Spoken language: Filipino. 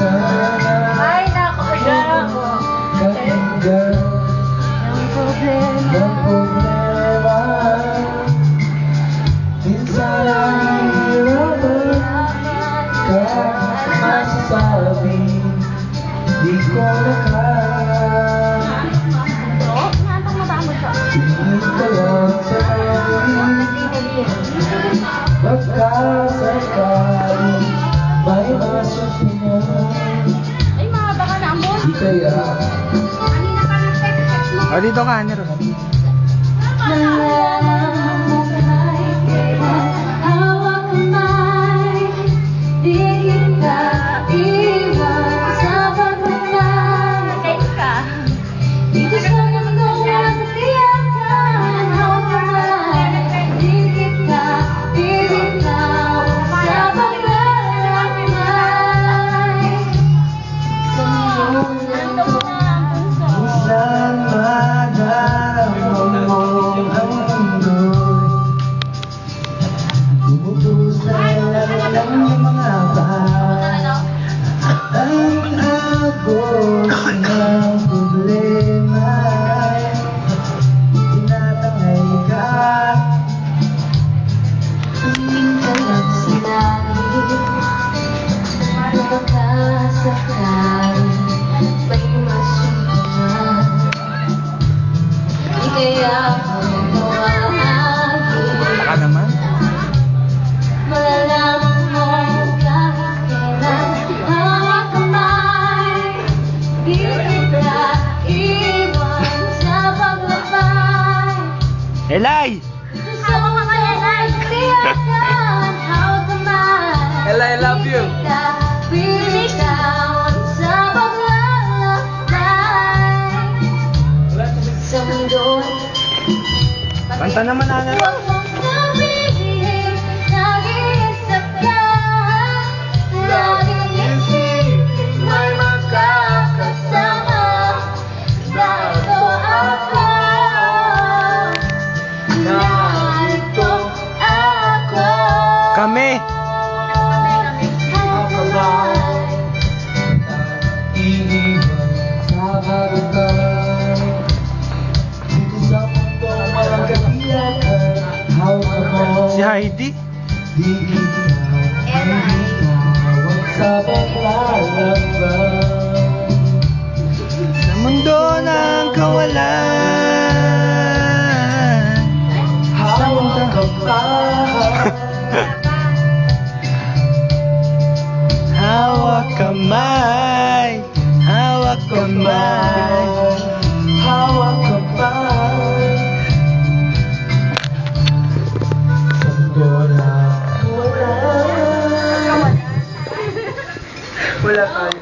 Ay, nako, nako. Kapinggan Ang problema. ng problema. Minsan ay hirapan ka masasabi, di ko na kaya. Oh, natang matamod ka. Tingin ka lang sa akin, pagkasakali may masusunod. Ay, mga baka na ambon. Di kaya Kanina pa nag-text mo. O, dito ka, Nero. minsan madarama mo ang mundo'y bumubuhos na lang ng mga baha. Ang agos ng problema ay tinatangay ka. Tingin ka lang sa langit, magkasakali may masunod. Di kaya mawawagi, Baka naman. malalaman mo kahit kailan hawak kamay. Di kita iwan sa paglakbay. Elay! Gusto ko makalala, tiyakan, hawak kamay. Ella, I love you. Binitawan sa paglalakbay. Sa mundo, Kanta naman, Ana. huwag mong sabihin, nag-iisip ka. Laging isip, may magkakasama. Narito ako. Narito ako. Kami! Iiwan sa barangay. Dito sa mundong walang katiyakan, hawak mo. Si Heidi. Di itawag sa paglalakbay. Sa mundo ng kawalan. Hawak ka pa. Hawak kamay. Hawak kamay. Hawak ka pa. Sa mundo na wala. Wala tayo.